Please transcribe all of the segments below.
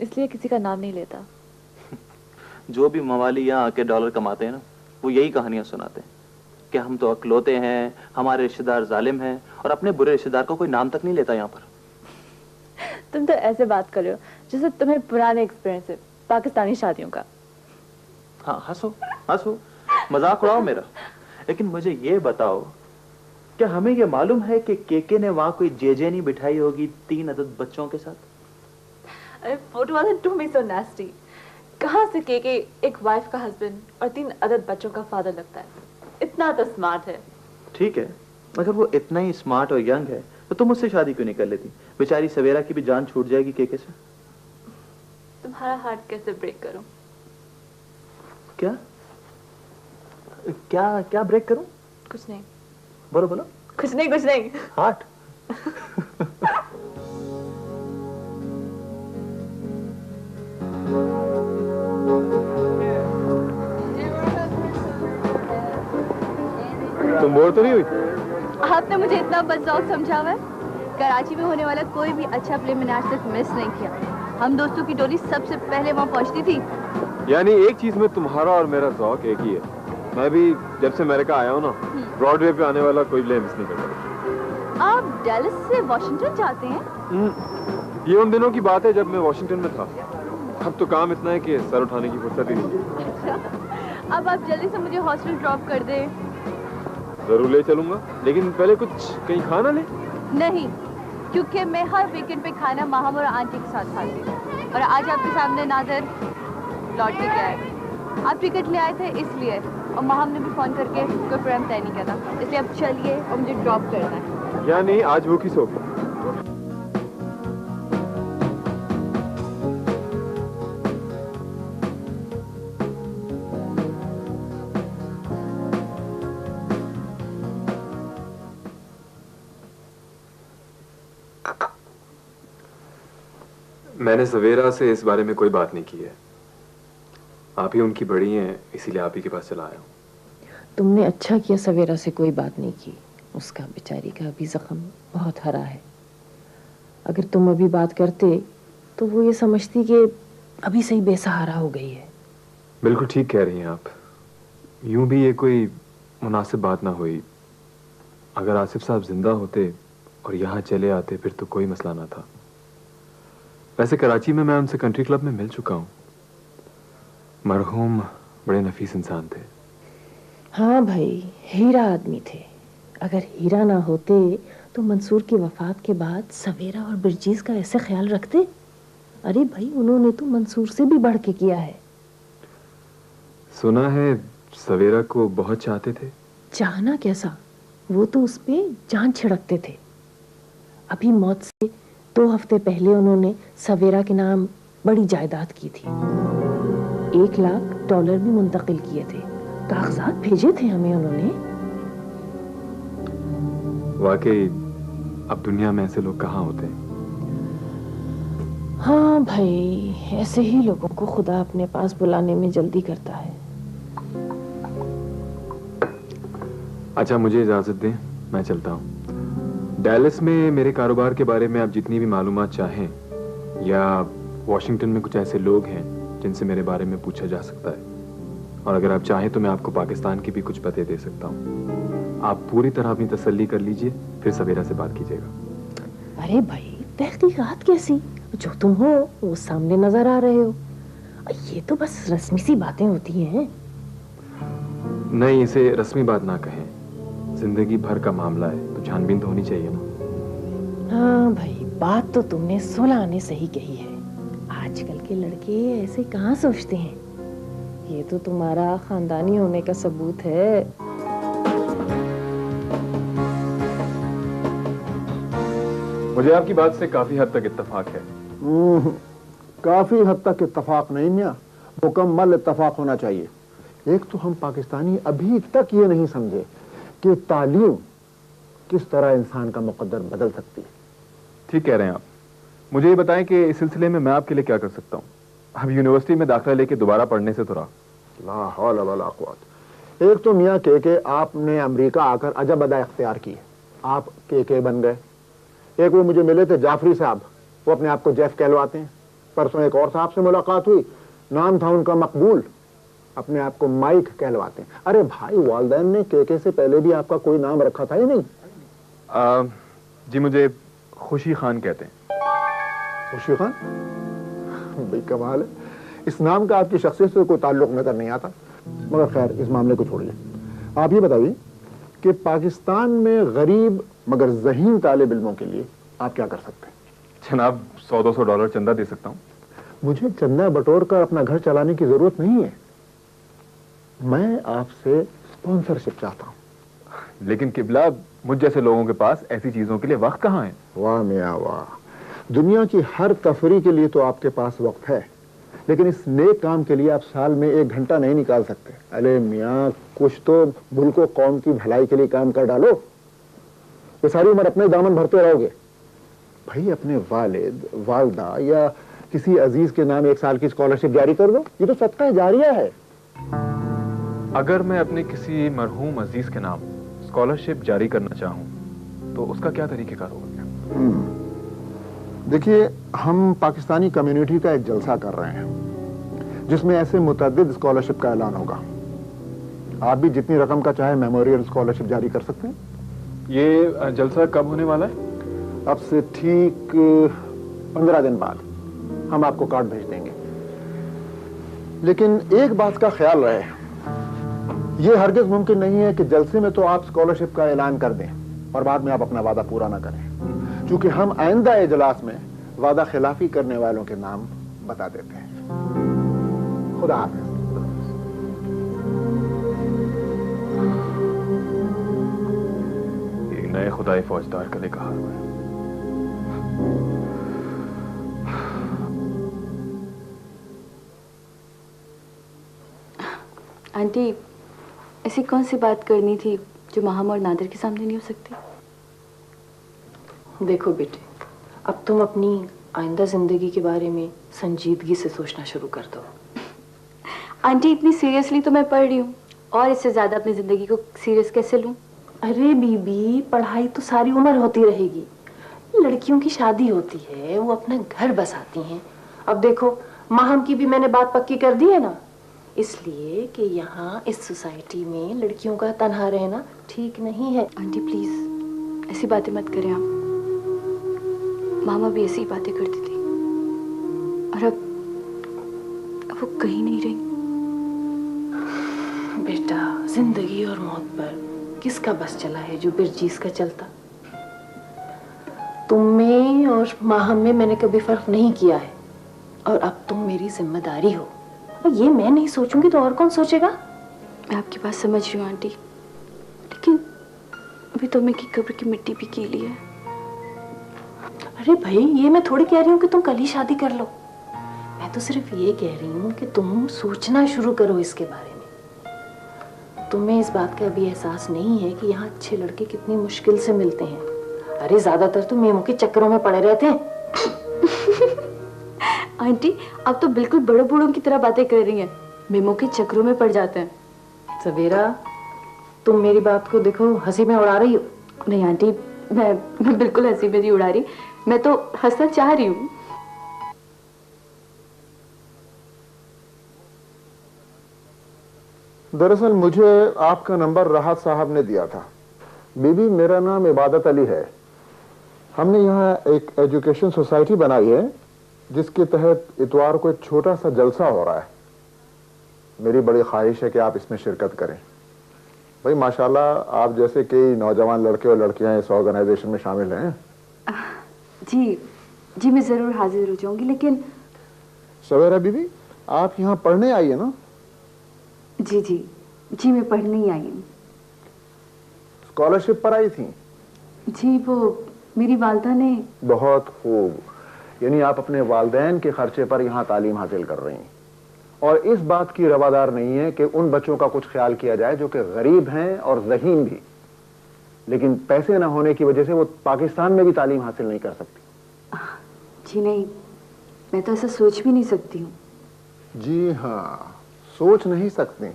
इसलिए किसी का नाम नहीं लेता। जो भी मवाली यहाँ आके डॉलर कमाते हैं ना, वो यही कहानियां सुनाते हैं कि हम तो अकलौते हैं, हमारे रिश्तेदार जालिम हैं, और अपने बुरे रिश्तेदार को कोई नाम तक नहीं लेता यहाँ पर। तुम तो ऐसे बात कर रहे हो जैसे तुम्हें पुराने एक्सपीरियंस है पाकिस्तानी शादियों का। हाँ, हंसो हंसो, मजाक उड़ाओ मेरा, लेकिन मुझे ये बताओ, क्या हमें ये मालूम है कि केके ने वहां कोई जेजे नहीं बिठाई होगी 3 अदद बच्चों के साथ? अरे फोटो वाला टू मी सो नास्टी। कहाँ से केके एक वाइफ का हस्बैंड और 3 अदद बच्चों का फादर लगता है? इतना तो स्मार्ट है। ठीक है, अगर वो इतना ही स्मार्ट और यंग है तो तुम उससे शादी क्यों नहीं कर लेती? बेचारी सवेरा की भी जान छूट जाएगी केके से। तुम्हारा हार्ट कैसे ब्रेक करूं? क्या क्या क्या ब्रेक करूं? कुछ नहीं। बोलो बोलो। कुछ नहीं कुछ नहीं। हार्ट। तुम बोर तो नहीं हुई? आपने मुझे इतना बदजाव समझा हुआ है। कराची में होने वाला कोई भी अच्छा प्ले मैंने आज तक मिस नहीं किया। हम दोस्तों की टोली सबसे पहले वहाँ पहुँचती थी। यानी एक चीज में तुम्हारा और मेरा ज़ौक एक ही है। मैं भी जब से अमेरिका आया हूँ ना, ब्रॉडवे पे आने वाला कोई प्ले मिस नहीं करता। आप डैलस से वॉशिंगटन जाते हैं? ये उन दिनों की बात है जब मैं वॉशिंगटन में था। अब तो काम इतना है कि सर उठाने की फुर्सत ही नहीं। अब आप जल्दी से मुझे हॉस्टल ड्रॉप कर दे। जरूर ले चलूंगा, लेकिन पहले कुछ कहीं खाना ले। नहीं, क्योंकि मैं हर वीकेंड पे खाना माहम और आंटी के साथ खाती हूँ। और आज आपके सामने नादर लौट के गया है। आप टिकट ले आए थे इसलिए, और माहम ने भी फोन करके कोई प्रोग्राम तय नहीं किया था, इसलिए अब चलिए और मुझे ड्रॉप करना है। यानी आज भूखी सोगी? मैंने सवेरा से इस बारे में कोई बात नहीं की है। आप ही उनकी बड़ी हैं, इसीलिए आप ही के पास चला आया हूँ। तुमने अच्छा किया सवेरा से कोई बात नहीं की। उसका बेचारी का अभी जख्म बहुत हरा है। अगर तुम अभी बात करते तो वो ये समझती कि अभी से ही बेसहारा हो गई है। बिल्कुल ठीक कह रही हैं आप। यूं भी ये कोई मुनासिब बात ना हुई। अगर आसिफ साहब जिंदा होते और यहाँ चले आते फिर तो कोई मसला ना था। वैसे कराची में मैं उनसे कंट्री क्लब में मिल चुका हूँ। मरहूम बड़े नफीस इंसान थे। हाँ भाई, हीरा आदमी थे। अगर हीरा ना होते तो मंसूर की वफात के बाद सवेरा और बिरजीज का ऐसे ख्याल रखते? अरे भाई, उन्होंने तो मंसूर से भी बढ़ के किया है। सुना है सवेरा को बहुत चाहते थे। चाहना कैसा, वो तो उस पे जान छिड़कते थे। अभी मौत से 2 हफ्ते पहले उन्होंने सवेरा के नाम बड़ी जायदाद की थी। $1 लाख भी मुंतकिल किए थे। कागजात भेजे थे हमें उन्होंने। वाकई अब दुनिया में ऐसे लोग कहाँ होते हैं। हाँ भाई, ऐसे ही लोगों को खुदा अपने पास बुलाने में जल्दी करता है। अच्छा, मुझे इजाजत दें, मैं चलता हूँ। डैलस में मेरे कारोबार के बारे में आप जितनी भी मालूमात चाहें, या वॉशिंगटन में कुछ ऐसे लोग हैं जिनसे मेरे बारे में पूछा जा सकता है, और अगर आप चाहें तो मैं आपको पाकिस्तान के भी कुछ पते दे सकता हूँ। आप पूरी तरह अपनी तसल्ली कर लीजिए, फिर सवेरा से बात कीजिएगा। अरे भाई, तहकीकात कैसी? जो तुम हो वो सामने नजर आ रहे हो। ये तो बस रस्मी सी बातें होती हैं। नहीं, इसे रस्मी बात ना कहें। जिंदगी भर का मामला है तो छानबीन तो होनी चाहिए ना। हाँ भाई, बात तो तुमने 16 आने सही कही है। आजकल के लड़के ऐसे कहाँ सोचते हैं। ये तो तुम्हारा खानदानी होने का सबूत है। मुझे आपकी बात से काफी हद तक इत्तेफाक है। काफी हद तक इत्तेफाक नहीं मियां, मुकम्मल इत्तेफाक होना चाहिए। एक तो हम पाकिस्तानी अभी तक ये नहीं समझे कि तालीम किस तरह इंसान का मुकद्दर बदल सकती है। ठीक कह रहे हैं आप। मुझे ये बताएं कि इस सिलसिले में मैं आपके लिए क्या कर सकता हूँ। अब यूनिवर्सिटी में दाखिला लेके दोबारा पढ़ने से तो रहा। ला हौल वला कुव्वत। एक तो मियां के आपने अमेरिका आकर अजब अदा इख्तियार की। आप के बन गए। एक वो मुझे मिले थे जाफरी साहब, वो अपने आप को जेफ कहलवाते हैं। परसों एक और साहब से मुलाकात हुई, नाम था उनका मकबूल, अपने आप को माइक कहलवाते हैं। अरे भाई, वालदैन ने केके से पहले भी आपका कोई नाम रखा था या नहीं? जी मुझे खुशी खान कहते हैं। खुशी खान? भाई कमाल है, इस नाम का आपकी शख्सियत से कोई ताल्लुक नजर नहीं आता। मगर खैर, इस मामले को छोड़िए। आप ये बताइए कि पाकिस्तान में गरीब मगर ज़हीन तालिब इल्मों के लिए आप क्या कर सकते हैं? जनाब, $100-200 चंदा दे सकता हूँ। मुझे चंदा बटोर कर अपना घर चलाने की जरूरत नहीं है, मैं आपसे स्पॉन्सरशिप चाहता हूँ। लेकिन किबला, मुझ जैसे लोगों के पास ऐसी चीजों के लिए वक्त कहाँ है? वाह मियाँ वाह, दुनिया की हर तफरी के लिए तो आपके पास वक्त है, लेकिन इस नेक काम के लिए आप साल में 1 घंटा नहीं निकाल सकते। अरे मियाँ, कुछ तो मुल्क व कौम की भलाई के लिए काम कर डालो। ये सारी उम्र अपने दामन भरते रहोगे? भाई, अपने वालिद वालदा या किसी अजीज के नाम 1 साल की स्कॉलरशिप जारी कर दो, ये तो सदका जारिया है। अगर मैं अपने किसी मरहूम अजीज के नाम स्कॉलरशिप जारी करना चाहूँ तो उसका क्या तरीकेकार होगा? देखिए, हम पाकिस्तानी कम्युनिटी का एक जलसा कर रहे हैं जिसमें ऐसे मुतअद्दिद स्कॉलरशिप का ऐलान होगा। आप भी जितनी रकम का चाहे मेमोरियल स्कॉलरशिप जारी कर सकते हैं। ये जलसा कब होने वाला है? अब से ठीक 15 दिन बाद हम आपको कार्ड भेज देंगे। लेकिन एक बात का ख्याल रहे, यह हरगिज मुमकिन नहीं है कि जलसे में तो आप स्कॉलरशिप का ऐलान कर दें और बाद में आप अपना वादा पूरा ना करें, क्योंकि हम आइंदा इजलास में वादा खिलाफी करने वालों के नाम बता देते हैं। खुदा हाफिज। ये नए खुदाई फौजदार का लेखा हुआ है। आंटी, ऐसी कौन सी बात करनी थी जो माहम और नादिर के सामने नहीं हो सकती? देखो बेटे, अब तुम अपनी आइंदा जिंदगी के बारे में संजीदगी से सोचना शुरू कर दो। आंटी, इतनी सीरियसली तो मैं पढ़ रही हूँ, और इससे ज्यादा अपनी जिंदगी को सीरियस कैसे लूँ? अरे बीबी, पढ़ाई तो सारी उम्र होती रहेगी। लड़कियों की शादी होती है, वो अपना घर बसाती हैं। अब देखो, माहम की भी मैंने बात पक्की कर दी है ना, इसलिए कि यहाँ इस सोसाइटी में लड़कियों का तन्हा रहना ठीक नहीं है। आंटी प्लीज ऐसी बातें मत करें आप। मामा भी ऐसी बातें करती थी, और अब वो कहीं नहीं रही। बेटा, जिंदगी और मौत पर किसका बस चला है जो बिरजीस का चलता? तुम में और माहम में मैंने कभी फर्क नहीं किया है, और अब तुम मेरी जिम्मेदारी हो। और ये मैं नहीं सोचूंगी तो और कौन सोचेगा? मैं आपकी बात समझ रही हूँ आंटी, लेकिन अभी तो मैं की कब्र की मिट्टी भी गीली है। अरे भाई, ये मैं थोड़ी कह रही हूँ कि तुम कल ही शादी कर लो। मैं तो सिर्फ ये कह रही हूँ कि तुम सोचना शुरू करो इसके बारे में। तुम्हें इस बात का अभी एहसास नहीं है कि यहाँ अच्छे लड़के कितनी मुश्किल से मिलते हैं। अरे ज्यादातर तो मेमो के चक्करों में पड़े रहते हैं। आंटी, आप तो बिल्कुल बड़े बूढ़ों की तरह बातें कर रही हैं। मेमो के चक्करों में पड़ जाते हैं। सवेरा, तुम मेरी बात को देखो हंसी में उड़ा रही हो। नहीं आंटी, मैं बिल्कुल हंसी में नहीं उड़ा रही, मैं तो हंसना चाह रही हूँ। दरअसल मुझे आपका नंबर राहत साहब ने दिया था। बीबी, मेरा नाम इबादत अली है। हमने यहाँ एक एजुकेशन सोसाइटी बनाई है जिसके तहत इतवार को एक छोटा सा जलसा हो रहा है। मेरी बड़ी ख्वाहिश है कि आप इसमें शिरकत करें। भाई माशाल्लाह, आप जैसे कई नौजवान लड़के और लड़कियां इस ऑर्गेनाइजेशन में शामिल हैं। जी मैं जरूर हाजिर हो जाऊंगी, लेकिन सवेरा बीबी, आप यहाँ पढ़ने आई है ना? जी मैं पढ़ने ही आई हूँ। स्कॉलरशिप पर आई थी? जी, वो मेरी वालदा ने। बहुत खूब, यानी आप अपने वालदैन के खर्चे पर यहाँ तालीम हासिल कर रही हैं, और इस बात की रवादार नहीं है कि उन बच्चों का कुछ ख्याल किया जाए जो कि गरीब हैं और ज़हीन भी, लेकिन पैसे ना होने की वजह से वो पाकिस्तान में भी तालीम हासिल नहीं कर सकती। जी नहीं, मैं तो ऐसा सोच भी नहीं सकती हूँ। जी हाँ, सोच नहीं सकती,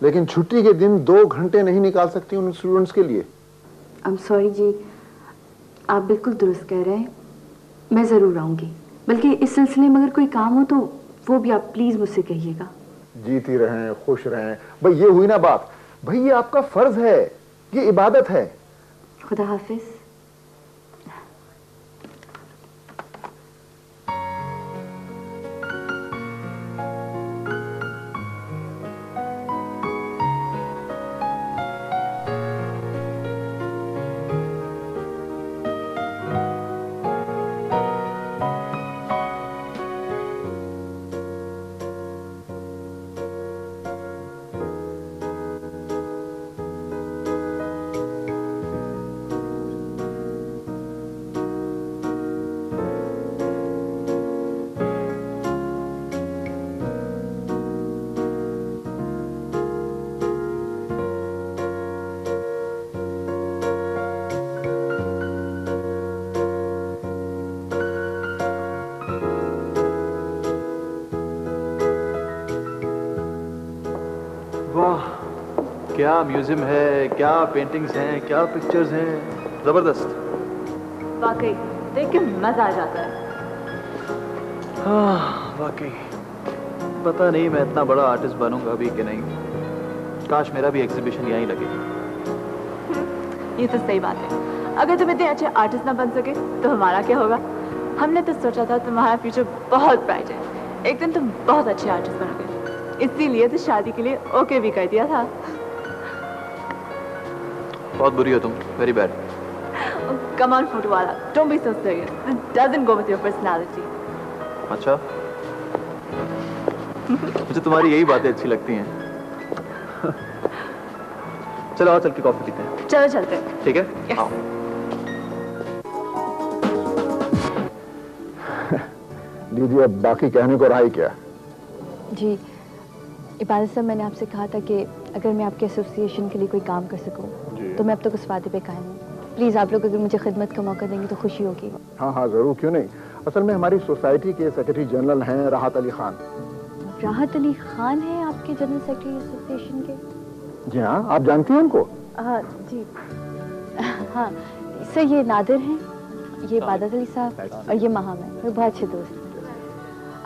लेकिन छुट्टी के दिन 2 घंटे नहीं निकाल सकती उन स्टूडेंट्स के लिए। आई एम सॉरी जी, आप बिल्कुल दुरुस्त कह रहे हैं। मैं ज़रूर आऊँगी, बल्कि इस सिलसिले में अगर कोई काम हो तो वो भी आप प्लीज मुझसे कहिएगा। जीती रहें, खुश रहें। भाई ये हुई ना बात। भाई ये आपका फर्ज है, ये इबादत है। खुदा हाफिज। वाह, क्या म्यूजियम है, क्या पेंटिंग्स हैं, क्या पिक्चर्स हैं, जबरदस्त। वाकई देख के मजा आ जाता है। हाँ वाकई, पता नहीं मैं इतना बड़ा आर्टिस्ट बनूंगा भी कि नहीं। काश मेरा भी एग्जीबिशन यहीं लगे। ये तो सही बात है। अगर तुम इतने अच्छे आर्टिस्ट ना बन सके तो हमारा क्या होगा? हमने तो सोचा था तुम्हारा फ्यूचर बहुत ब्राइट है, एक दिन तुम बहुत अच्छे आर्टिस्ट बनोगे, इसीलिए तो शादी के लिए ओके भी कर दिया था। बहुत बुरी हो तुम, very bad. Come on photo वाला, don't be so serious, this doesn't go with your personality. अच्छा, मुझे तुम्हारी यही बातें अच्छी लगती हैं। चलो आओ, चल के कॉफी पीते हैं। चलो चलते हैं। ठीक है, Yes. आओ। दीदी अब बाकी कहने को रहा ही क्या। जी इबादत साहब, मैंने आपसे कहा था कि अगर मैं आपके एसोसिएशन के लिए कोई काम कर सकूं तो मैं अब तक उस वादे पे कायम हूँ। प्लीज़ आप लोग अगर मुझे खिदमत का मौका देंगे तो खुशी होगी। हाँ हाँ जरूर, क्यों नहीं। असल में हमारी सोसाइटी के सेक्रेटरी जनरल हैं राहत अली खान। राहत अली खान है आपके जनरल सेक्रेटरी एसोसिएशन के? जी हाँ, आप जानती हैं उनको? हाँ जी। हाँ सर, ये नादिर हैं, ये इबादत अली साहब और ये महाम है, मेरे बहुत अच्छे दोस्त हैं।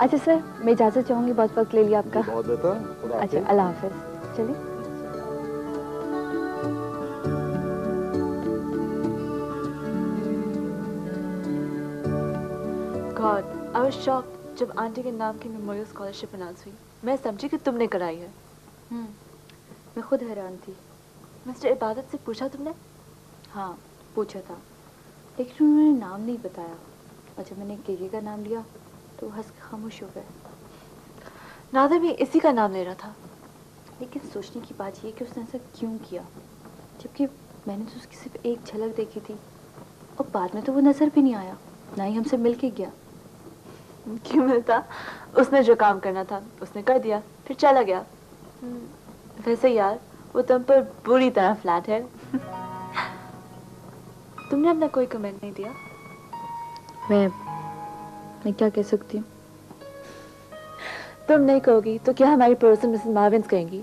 अच्छा सर, मैं इजाज़त चाहूँगी, बहुत वक्त ले लिया आपका। बहुत बेहतर। अच्छा, अल्लाह हाफिज़। चलिए। God, I was shocked जब आंटी के नाम की मेमोरियल स्कॉलरशिप अनाउंस हुई। मैं समझी कि तुमने कराई है। मैं खुद हैरान थी। मिस्टर इबादत से पूछा तुमने? हाँ पूछा था, लेकिन उन्होंने नाम नहीं बताया और जब मैंने केके का नाम लिया तो हंस के खामोश हो गए। नादिर भी इसी का नाम ले रहा था। लेकिन सोचने की बात ये कि उसने ऐसा क्यों किया, जबकि मैंने तो उसकी सिर्फ एक झलक देखी थी और बाद में तो वो नजर भी नहीं आया, ना ही हमसे मिल के गया। क्यों मिलता? उसने जो काम करना था उसने कर दिया, फिर चला गया। वैसे यार वो तुम पर बुरी तरह फ्लैट है। तुमने अपना कोई कमेंट नहीं दिया? मैं क्या कह सकती हूँ? तुम नहीं कहोगी तो क्या हमारी पड़ोसन मिसेस मार्विन्स कहेंगी?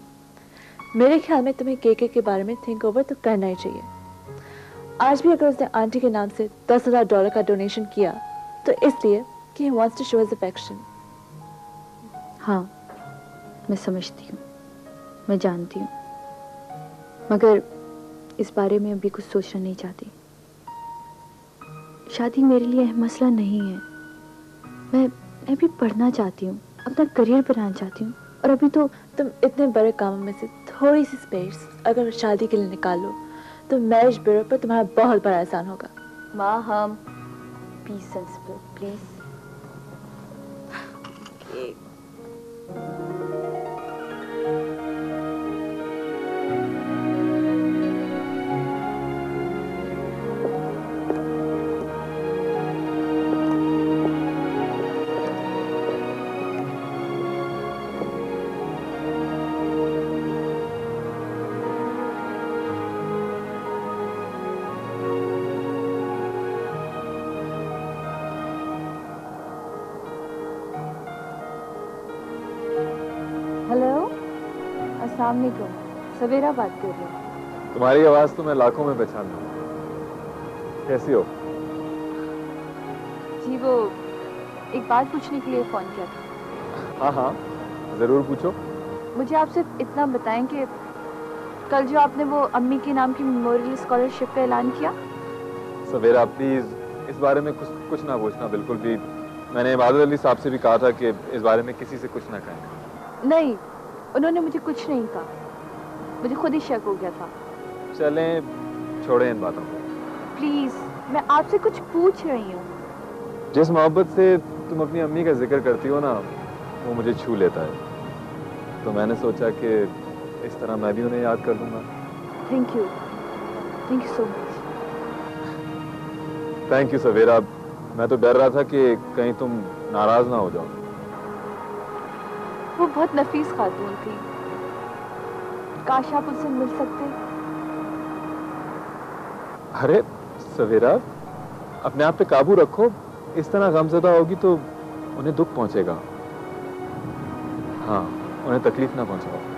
मेरे ख्याल में तुम्हें केके के बारे में थिंक ओवर तो करना ही चाहिए। आज भी अगर उसने आंटी के नाम से $10,000 का डोनेशन किया तो इसलिए कि he wants to show his affection। हाँ मैं समझती हूँ, मैं जानती हूँ, मगर इस बारे में अभी कुछ सोचना नहीं चाहती। शादी मेरे लिए अहम मसला नहीं है। मैं भी पढ़ना चाहती हूँ, अपना करियर बनाना चाहती हूँ, और अभी तो तुम इतने बड़े कामों में से थोड़ी सी स्पेस अगर शादी के लिए निकाल लो तो मैरिज ब्यूरो पर तुम्हारा बहुत बड़ा एहसान होगा। माँ हम बी सेंसिबल प्लीज। हेलो, अस्सलाम वालेकुम, सवेरा बात कर रही हूँ। तुम्हारी आवाज तो मैं लाखों में पहचान रहा हूँ। कैसी हो? जी वो एक बात पूछने के लिए फ़ोन किया था। हाँ हाँ, जरूर पूछो। मुझे आप सिर्फ इतना बताएं कि कल जो आपने वो अम्मी के नाम की मेमोरियल स्कॉलरशिप का ऐलान किया। सवेरा प्लीज इस बारे में कुछ ना पूछना बिल्कुल भी। मैंने इबादत अली साहब से भी कहा था कि इस बारे में किसी से कुछ ना कहें। नहीं, उन्होंने मुझे कुछ नहीं कहा, मुझे खुद ही शक हो गया था। चलें, छोड़ें इन बातों को। प्लीज, मैं आपसे कुछ पूछ रही हूँ। जिस मोहब्बत से तुम अपनी अम्मी का जिक्र करती हो ना, वो मुझे छू लेता है। तो मैंने सोचा कि इस तरह मैं भी उन्हें याद कर लूंगा। Thank you so much. Thank you Savera. मैं तो डर रहा था कि कहीं तुम नाराज ना हो जाओ। वो बहुत नफीस खातून थी, काश आप उससे मिल सकते। अरे सवेरा, अपने आप पे काबू रखो। इस तरह गमज़दा होगी तो उन्हें दुख पहुंचेगा। हाँ, उन्हें तकलीफ ना पहुंचाओ।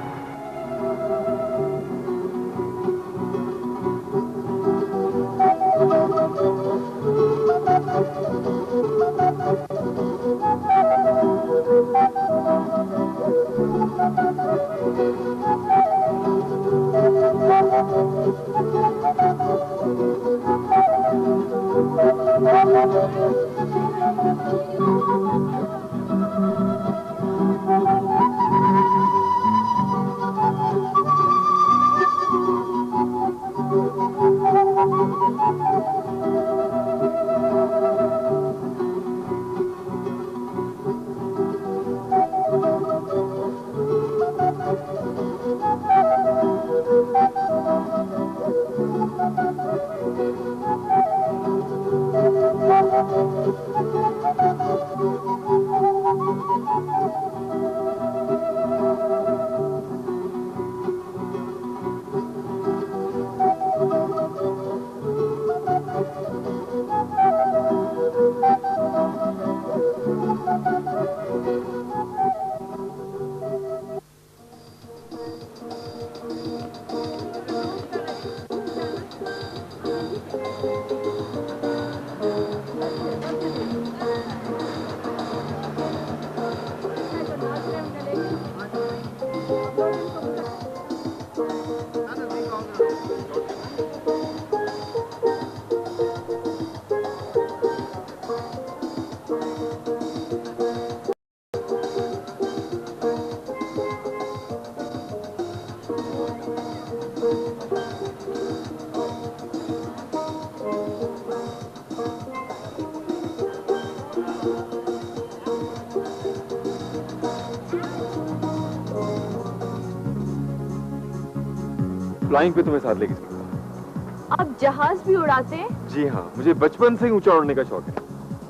फ्लाइंग पे तुम्हें साथ लेके चलूंगा। आप जहाज भी उड़ाते हैं? जी हाँ, मुझे बचपन से ही ऊंचा उड़ने का शौक है।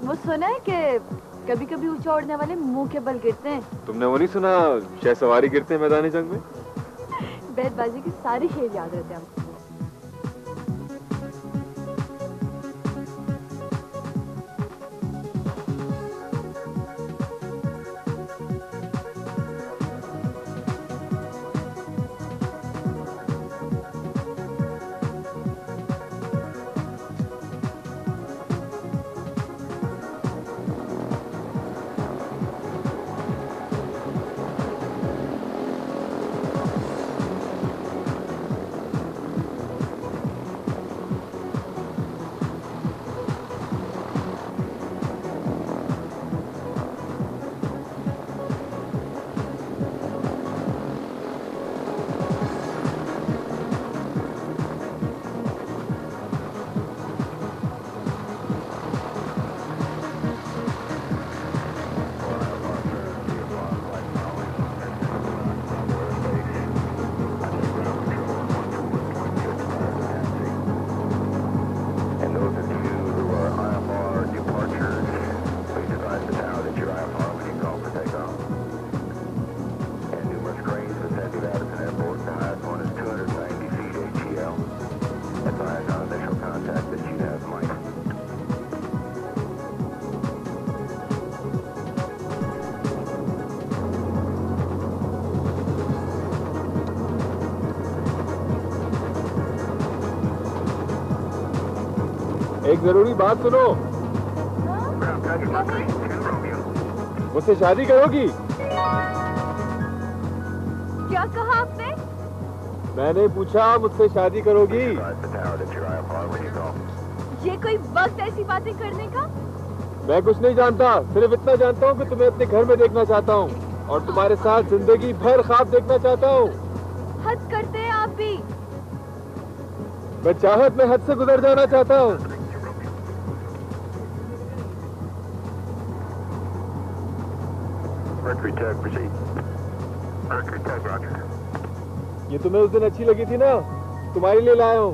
वो सुना है कि कभी कभी ऊंचा उड़ने वाले मुंह के बल गिरते हैं। तुमने वो नहीं सुना, शह सवारी गिरते हैं मैदानी जंग में? बैतबाजी के सारे शेर याद रहते हैं हमको। एक जरूरी बात सुनो। मुझसे शादी करोगी? क्या कहा आपने? मैंने पूछा मुझसे शादी करोगी? ये कोई वक्त ऐसी बातें करने का? मैं कुछ नहीं जानता, सिर्फ इतना जानता हूँ कि तुम्हें अपने घर में देखना चाहता हूँ और तुम्हारे साथ जिंदगी भर ख्वाब देखना चाहता हूँ। हद करते हैं आप भी। मैं चाहत में हद से गुजर जाना चाहता हूँ। ये तुम्हें उस दिन अच्छी लगी थी ना, तुम्हारे लिए लाया हूँ।